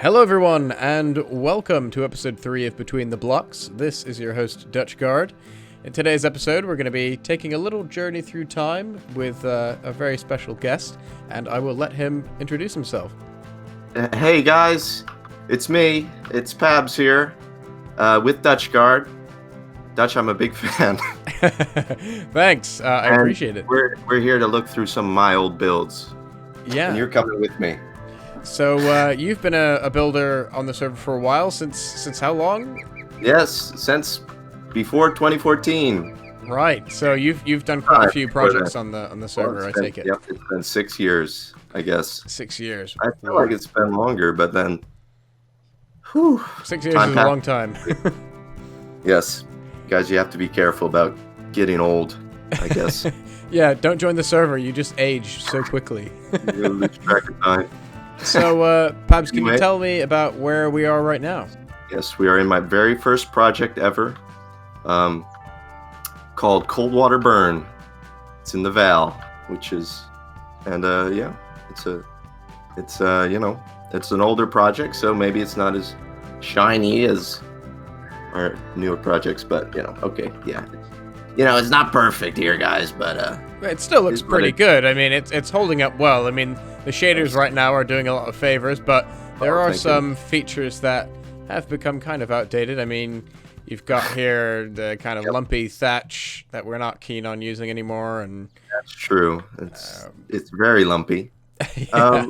Hello everyone, and welcome to episode 3 of Between the Blocks. This is your host, Dutch Guard. In today's episode, we're going to be taking a little journey through time with a very special guest, and I will let him introduce himself. Hey guys, it's me, ItsPabs here, with Dutch Guard. Dutch, I'm a big fan. Thanks, I appreciate it. We're here to look through some of my old builds. Yeah. And you're coming with me. So, you've been a builder on the server for a while, since how long? Yes, since before 2014. Right, so you've done quite a few projects on the server, I take it. Yep, it's been 6 years, I guess. 6 years. I feel like it's been longer, but then... Whew, 6 years is a long time. Yes. Guys, you have to be careful about getting old, I guess. Yeah, don't join the server, you just age so quickly. You lose track of time. So, Pabs, can you tell me about where we are right now? Yes, we are in my very first project ever, called Cold Water Burn. It's in the Val, which is, and yeah, it's an older project, so maybe it's not as shiny as our newer projects, but okay, yeah, it's not perfect here, guys, but it still looks pretty good. I mean, it's holding up well. I mean, the shaders right now are doing a lot of favors, but there are some features that have become kind of outdated. I mean, you've got here the kind of lumpy thatch that we're not keen on using anymore, and that's true. It's very lumpy. Yeah.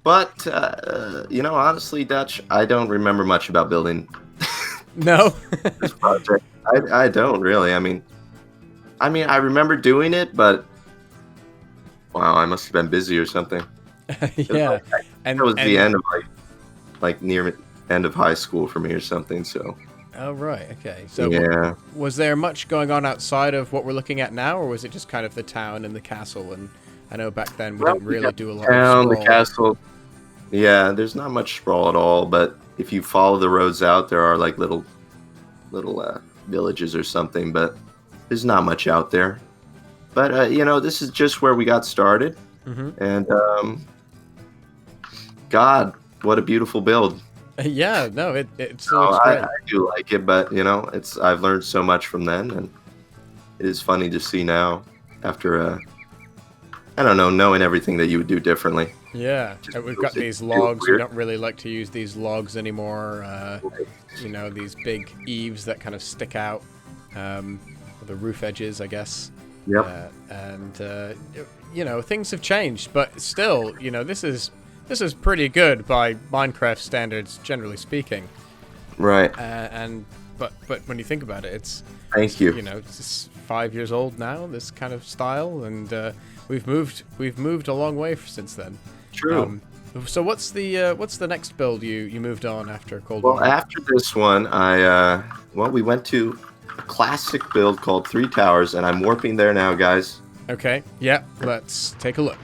But honestly, Dutch, I don't remember much about building. No. This project. I don't really. I mean, I remember doing it, but wow, I must have been busy or something. Yeah, it was the end of like near end of high school for me or something. So. Oh right, okay. So yeah. Was there much going on outside of what we're looking at now, or was it just kind of the town and the castle? And I know back then we didn't really do a lot of sprawl. The castle. Yeah, there's not much sprawl at all, but if you follow the roads out, there are like little villages or something, but there's not much out there. But this is just where we got started, and God, what a beautiful build! Yeah, no, it still looks great. I do like it, but I've learned so much from then, and it is funny to see now after I don't know, knowing everything that you would do differently. Yeah, we've got these logs. We don't really like to use these logs anymore. These big eaves that kind of stick out, the roof edges, I guess. Yep. Things have changed, but still, this is pretty good by Minecraft standards, generally speaking. Right. But when you think about it, it's thank you. It's 5 years old now. This kind of style, and we've moved a long way since then. True. So what's the next build you moved on after Cold War? War? Well, after this one, we went to a classic build called 3 Towers, and I'm warping there now, guys. Okay. Yeah. Let's take a look.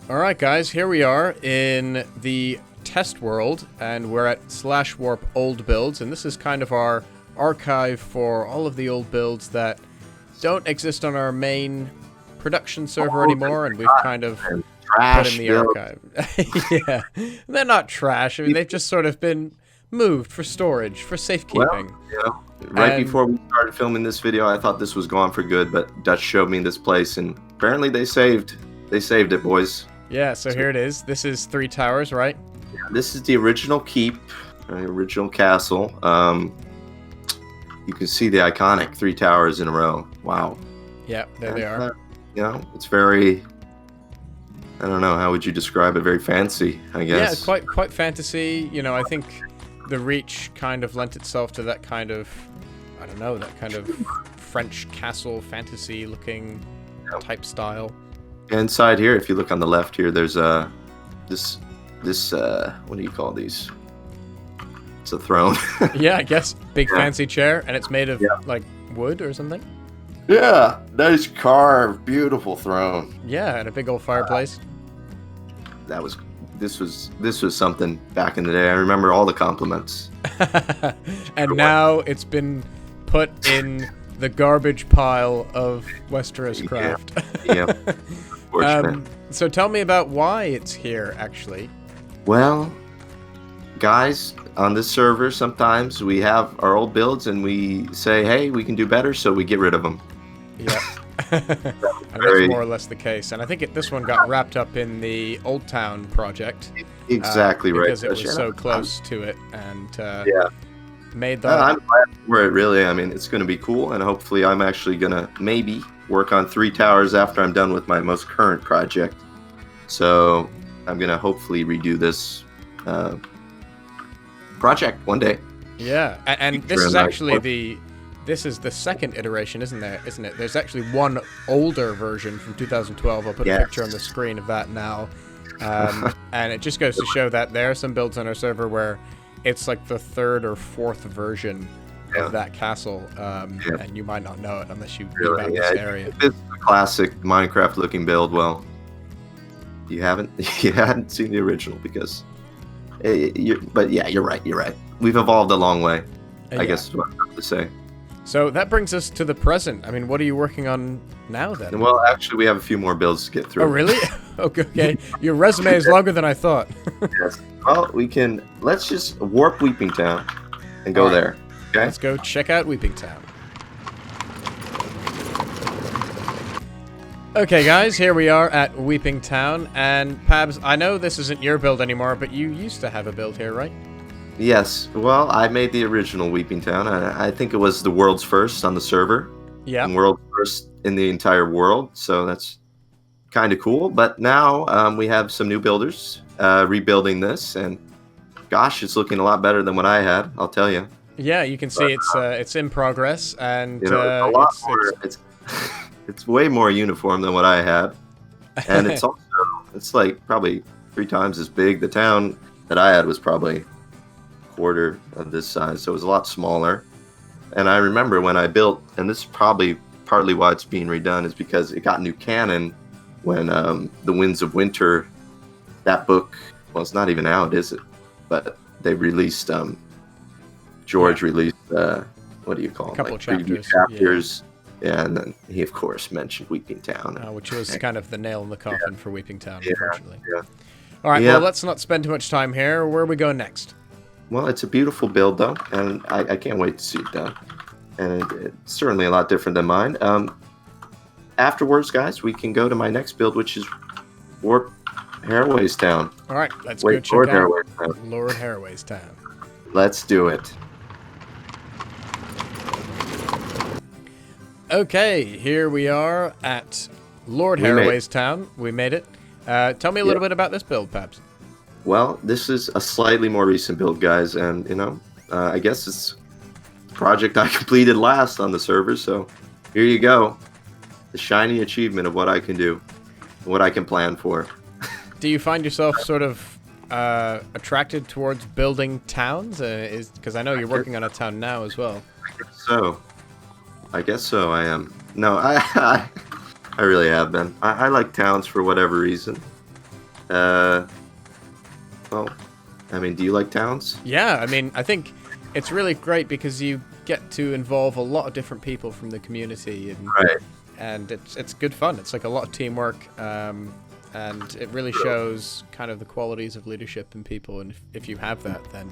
All right, guys. Here we are in the test world, and we're at /warp old builds, and this is kind of our archive for all of the old builds that don't exist on our main production server anymore, and we've kind of put in the archive. Yeah, they're not trash. I mean, they've just sort of been moved for storage, for safekeeping. Well, right before we started filming this video, I thought this was gone for good, but Dutch showed me this place, and apparently they saved it, boys. Yeah, so here it is. This is 3 Towers, right? Yeah, this is the original keep, the original castle. You can see the iconic 3 towers in a row. Wow. Yeah, there they are. It's very, I don't know, how would you describe it? Very fancy, I guess. Yeah, quite fantasy. I think the Reach kind of lent itself to that kind of, I don't know, that kind of French castle fantasy looking type style. Inside here, if you look on the left here, there's this what do you call these? It's a throne. Yeah, I guess. Big fancy chair, and it's made of like wood or something. Yeah, nice carved, beautiful throne. Yeah, and a big old fireplace. This was something back in the day. I remember all the compliments. And now it's been put in the garbage pile of WesterosCraft. Yeah. unfortunate. So tell me about why it's here, actually. Well, guys, on this server, sometimes we have our old builds and we say, hey, we can do better, so we get rid of them. Yep. And very- that's more or less the case. And I think this one got wrapped up in the Old Town project. Exactly right. Because it was so close to it and yeah. made that. I'm glad for it, really. I mean, it's going to be cool, and hopefully I'm actually going to maybe work on 3 towers after I'm done with my most current project. So I'm going to hopefully redo this project one day. Yeah, and this is actually this is the second iteration, isn't it? There's actually one older version from 2012. I'll put a picture on the screen of that now. And it just goes to show that there are some builds on our server where it's like the 3rd or 4th version of that castle, and you might not know it unless you live out this area. It's a classic Minecraft-looking build. Well, you hadn't seen the original because, but yeah, you're right. We've evolved a long way. I guess is what I have to say. So that brings us to the present. I mean, what are you working on now then? Well, actually, we have a few more builds to get through. Oh, really? Okay. Your resume is longer than I thought. Yes. Well, let's just warp Weeping Town and go there. Okay. Let's go check out Weeping Town. Okay, guys, here we are at Weeping Town, and Pabs, I know this isn't your build anymore, but you used to have a build here, right? Yes. Well, I made the original Weeping Town. I think it was the world's first on the server. Yeah. And world's first in the entire world, so that's kind of cool. But now we have some new builders rebuilding this, and gosh, it's looking a lot better than what I had, I'll tell you. Yeah, you can see it's in progress, and it's a lot more. It's way more uniform than what I had, and it's like probably 3 times as big. The town that I had was probably quarter of this size, so it was a lot smaller. And I remember when I built, and this is probably partly why it's being redone, is because it got new canon when The Winds of Winter, that book, well, it's not even out, is it? But they released, George released, what do you call it? A couple like chapters. Yeah, and then he, of course, mentioned Weeping Town. Which was kind of the nail in the coffin for Weeping Town, unfortunately. Yeah. All right, well, let's not spend too much time here. Where are we going next? Well, it's a beautiful build, though, and I can't wait to see it done. And it's certainly a lot different than mine. Afterwards, guys, we can go to my next build, which is Warp Haraway's Town. All right, let's go check out Lord Haraway's Town. Let's do it. Okay, here we are at Lord Haraway's Town. We made it. Tell me a little bit about this build, Pabs. Well, this is a slightly more recent build, guys, and, I guess it's the project I completed last on the server, so here you go. The shiny achievement of what I can do, what I can plan for. Do you find yourself sort of attracted towards building towns? Because I know you're working on a town now as well. I guess so, I am. No, I really have been. I like towns for whatever reason. Well, I mean, do you like towns? Yeah, I mean, I think it's really great because you get to involve a lot of different people from the community, and it's good fun. It's like a lot of teamwork, and it really shows kind of the qualities of leadership in people. And if you have that, then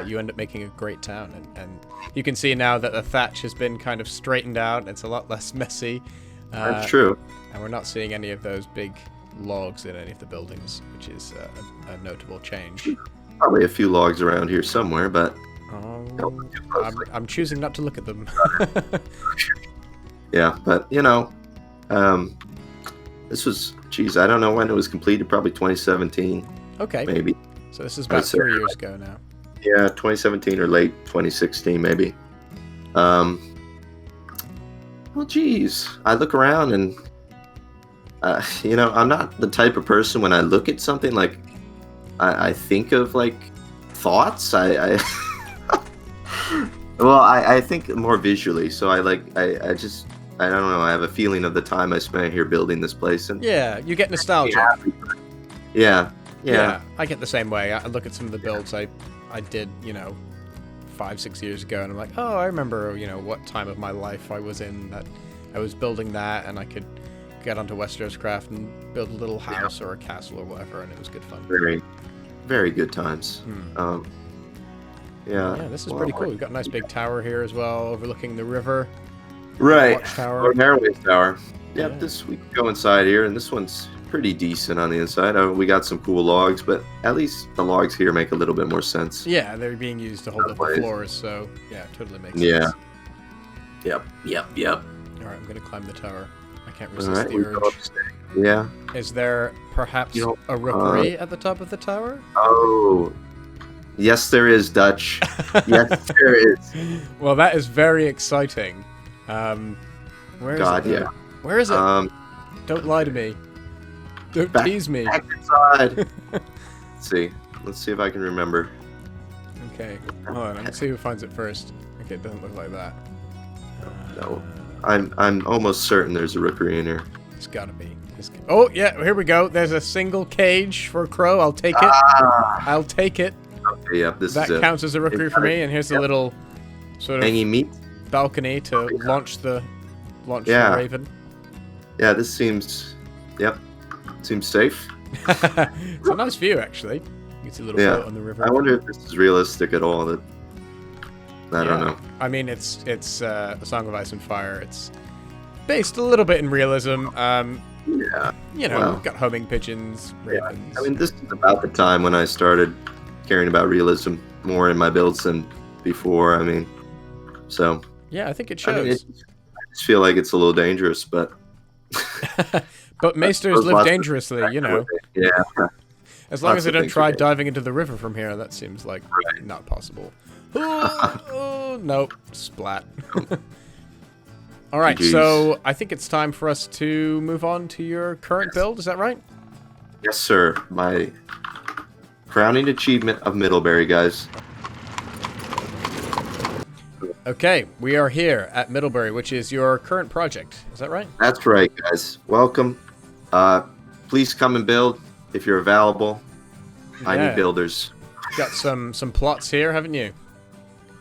you end up making a great town. And you can see now that the thatch has been kind of straightened out. It's a lot less messy. That's true. And we're not seeing any of those big logs in any of the buildings, which is a notable change. Probably a few logs around here somewhere, but I'm choosing not to look at them. Yeah, but this was, geez, I don't know when it was completed, probably 2017. Okay. Maybe. So this is about 3 years ago now. Yeah, 2017 or late 2016 maybe. Well, geez, I look around and I'm not the type of person when I look at something like I think of like thoughts. I think more visually. So I don't know. I have a feeling of the time I spent here building this place, and yeah, you get nostalgia. Yeah. I get the same way. I look at some of the builds I did, 5-6 years ago, and I'm like, oh, I remember, what time of my life I was in that I was building that, and I could get onto WesteroScraft and build a little house or a castle or whatever, and it was good fun. Very, very good times. Yeah. Yeah, this is pretty cool. We've got a nice big tower here as well, overlooking the river. Right. Watchtower. Or Airways Tower. Yeah. Yep, we can go inside here, and this one's pretty decent on the inside. We got some cool logs, but at least the logs here make a little bit more sense. Yeah, they're being used to hold up the floors, so yeah, it totally makes sense. Yeah. Yep. Alright, I'm gonna climb the tower. I can't resist the urge. Yeah. Is there perhaps a rookery at the top of the tower? Oh. Yes, there is, Dutch. Yes, there is. Well, that is very exciting. Where is it? Yeah. Where is it? Don't lie to me. Don't tease me. Back inside. Let's see if I can remember. Okay, hold on. Let's see who finds it first. Okay, it doesn't look like that. No, I'm almost certain there's a rookery in here. It's gotta be. Oh yeah, here we go. There's a single cage for a crow. I'll take it. I'll take it. Okay, yep, that counts as a rookery for me. And here's a little sort of hanging meat balcony to launch the raven. Yeah, this seems safe. It's a nice view, actually. You can see a little boat on the river. I wonder if this is realistic at all. I don't know. I mean, it's A Song of Ice and Fire. It's based a little bit in realism. Yeah. You know, we've got homing pigeons, ravens. I mean, this is about the time when I started caring about realism more in my builds than before. I mean, so. Yeah, I think it shows. I just feel like it's a little dangerous, but. But maesters live dangerously, you know. Yeah. As long as they don't try diving into the river from here, that seems like not possible. Oh, nope. Splat. All right, so I think it's time for us to move on to your current build. Is that right? Yes, sir. My crowning achievement of Middlebury, guys. Okay, we are here at Middlebury, which is your current project. Is that right? That's right, guys. Welcome. Please come and build if you're available. Yeah. I need builders. Got some plots here, haven't you?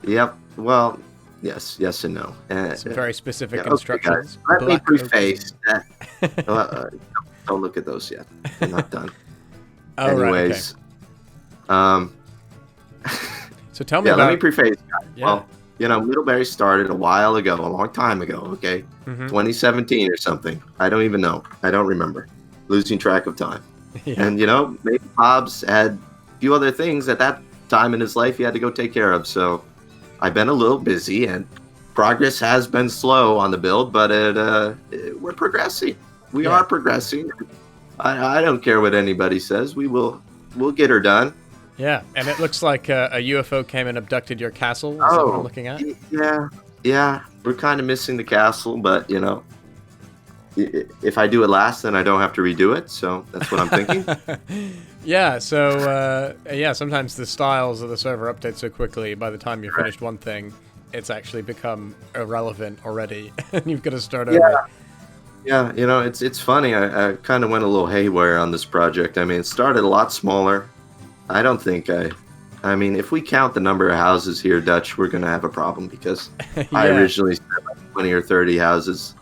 Yep. Well, yes and no. Some very specific instructions. Okay, let me preface that. Don't look at those yet. They're not done. Anyways, right, okay. So tell me about. Let me preface. Yeah. Well, you know, Middlebury started a while ago, a long time ago. Okay, 2017 or something. I don't even know. I don't remember. Losing track of time. Yeah. And you know, maybe Hobbs had a few other things at that time in his life he had to go take care of. So I've been a little busy, and progress has been slow on the build, but we're progressing. We are progressing. I don't care what anybody says. We'll get her done. Yeah, and it looks like a UFO came and abducted your castle. Is that what I'm looking at? Yeah. We're kind of missing the castle, but you know, if I do it last, then I don't have to redo it. So that's what I'm thinking. Yeah. So sometimes the styles of the server update so quickly. By the time you've finished one thing, it's actually become irrelevant already, and you've got to start over. Yeah, you know, it's funny. I kind of went a little haywire on this project. I mean, it started a lot smaller. I don't think I mean, if we count the number of houses here, Dutch, we're going to have a problem because I originally said like 20 or 30 houses,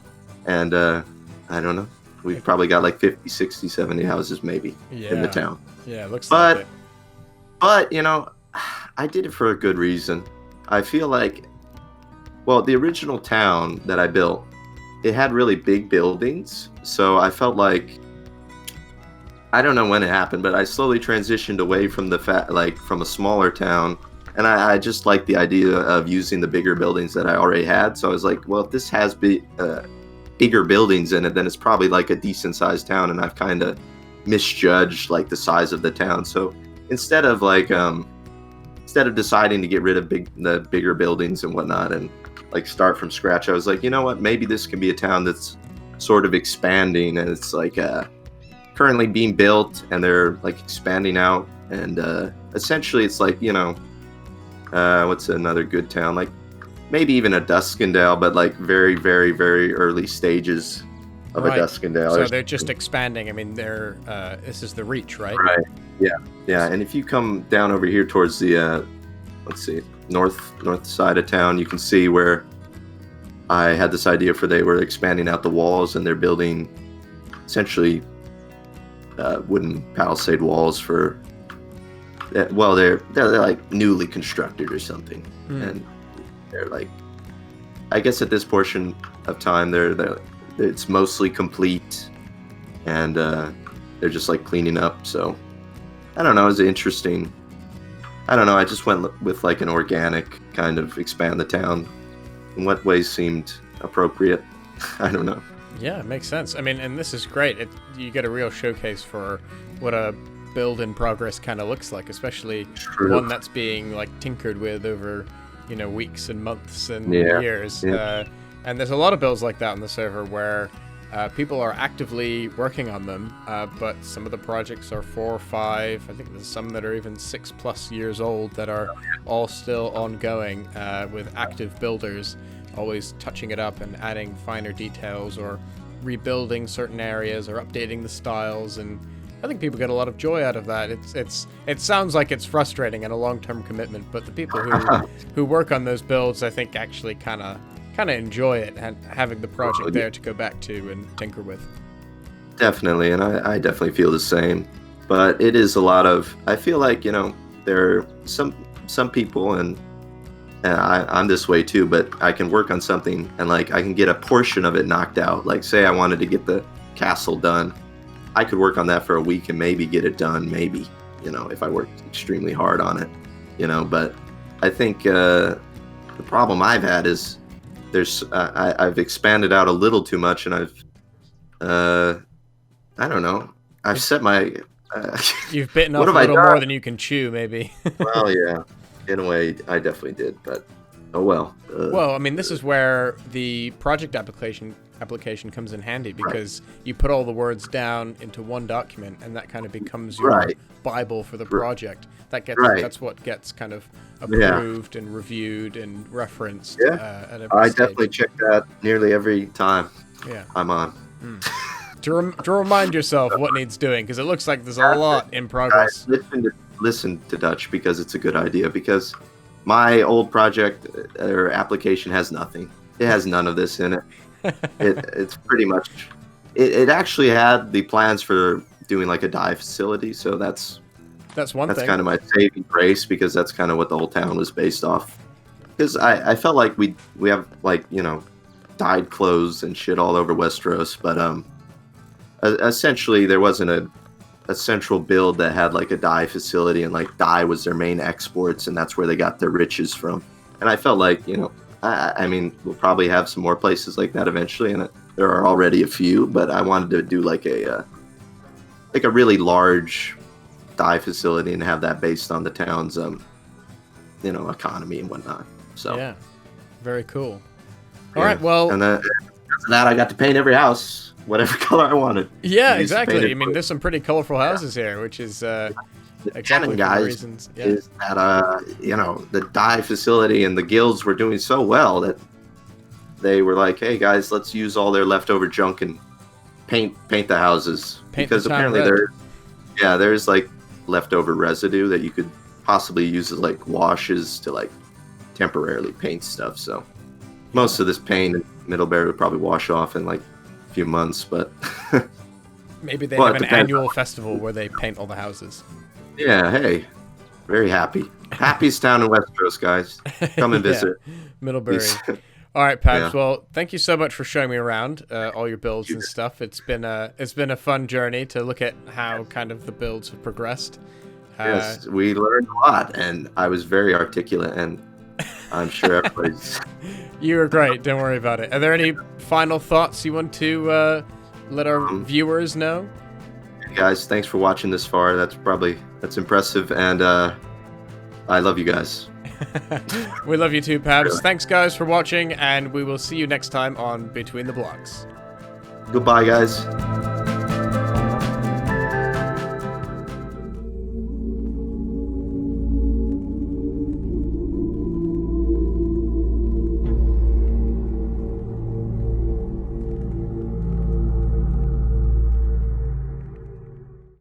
and I don't know. We've probably got like 50, 60, 70 houses maybe in the town. Yeah, it looks like it. But, you know, I did it for a good reason. I feel like, well, the original town that I built, it had really big buildings, so I felt like, I don't know when it happened, but I slowly transitioned away from from a smaller town, and I just liked the idea of using the bigger buildings that I already had. So I was like, well, if this has bigger buildings in it, then it's probably like a decent sized town, and I've kind of misjudged like the size of the town. So instead of deciding to get rid of the bigger buildings and whatnot and like start from scratch, I was like, you know what, maybe this can be a town that's sort of expanding, and it's like currently being built, and they're like expanding out, and essentially it's like, you know, what's another good town, like maybe even a Duskendale, but like very, very, very early stages of a Duskendale. So they're just expanding. I mean, they're this is the Reach, right? Right. Yeah. And if you come down over here towards the let's see, north side of town, you can see where I had this idea for they were expanding out the walls, and they're building essentially wooden palisade walls for. Well, they're like newly constructed or something, and they're like, I guess at this portion of time, it's mostly complete, and they're just like cleaning up. So I don't know. It's interesting. I don't know. I just went with like an organic kind of expand the town. In what ways seemed appropriate? I don't know. Yeah, it makes sense. I mean, and this is great. You get a real showcase for what a build in progress kind of looks like, especially one that's being like tinkered with over, weeks and months and years. Yeah. And there's a lot of builds like that on the server where people are actively working on them, but some of the projects are 4 or 5. I think there's some that are even 6+ years old that are all still ongoing, with active builders always touching it up and adding finer details or rebuilding certain areas or updating the styles, and I think people get a lot of joy out of that. It sounds like it's frustrating and a long-term commitment, but the people who work on those builds, I think, actually kind of enjoy it and having the project there to go back to and tinker with. Definitely, and I definitely feel the same. But it is a lot of. I feel like there are some people, and I'm this way too. But I can work on something and like I can get a portion of it knocked out. Like say I wanted to get the castle done. I could work on that for a week and maybe get it done, maybe, if I worked extremely hard on it, but I think the problem I've had is I've expanded out a little too much, and I don't know, I've set my... You've bitten off a little more than you can chew, maybe. Well, yeah, in a way, I definitely did, but oh well. Well, I mean, this is where the project application comes in handy, because you put all the words down into one document, and that kind of becomes your Bible for the project. That's what gets kind of approved and reviewed and referenced. At every stage. Definitely check that nearly every time. I'm on. To remind yourself what needs doing, because it looks like there's a lot in progress. Listen to Dutch, because it's a good idea, because my old project or application has nothing. It has none of this in it. It's pretty much it actually had the plans for doing like a dye facility, so that's one thing. That's kind of my saving grace, because that's kind of what the whole town was based off, because I felt like we have like dyed clothes and shit all over Westeros, but essentially there wasn't a central build that had like a dye facility, and like dye was their main exports, and that's where they got their riches from. And I felt like I mean, we'll probably have some more places like that eventually, and there are already a few. But I wanted to do like a really large dye facility and have that based on the town's economy and whatnot. So yeah, very cool. All right, well, and then after that I got to paint every house whatever color I wanted. Yeah, exactly. I mean, there's some pretty colorful houses here, which is exactly the guys reasons. Yeah. Is that the dye facility and the guilds were doing so well that they were like, hey guys, let's use all their leftover junk and paint the houses, because apparently there's like leftover residue that you could possibly use as like washes to like temporarily paint stuff. So most of this paint in Middlebury would probably wash off in like a few months, but maybe they have an annual festival where they paint all the houses. Yeah, hey, very happy. Happiest town in Westeros, guys. Come and visit. Middlebury. All right, Pabs. Yeah. Well, thank you so much for showing me around all your builds and stuff. It's been a fun journey to look at how kind of the builds have progressed. Yes, we learned a lot, and I was very articulate, and I'm sure everybody's... You were great. Don't worry about it. Are there any final thoughts you want to let our viewers know? Hey guys, thanks for watching this far. That's impressive, and I love you guys. We love you too, Pabs. Really. Thanks, guys, for watching, and we will see you next time on Between the Blocks. Goodbye, guys.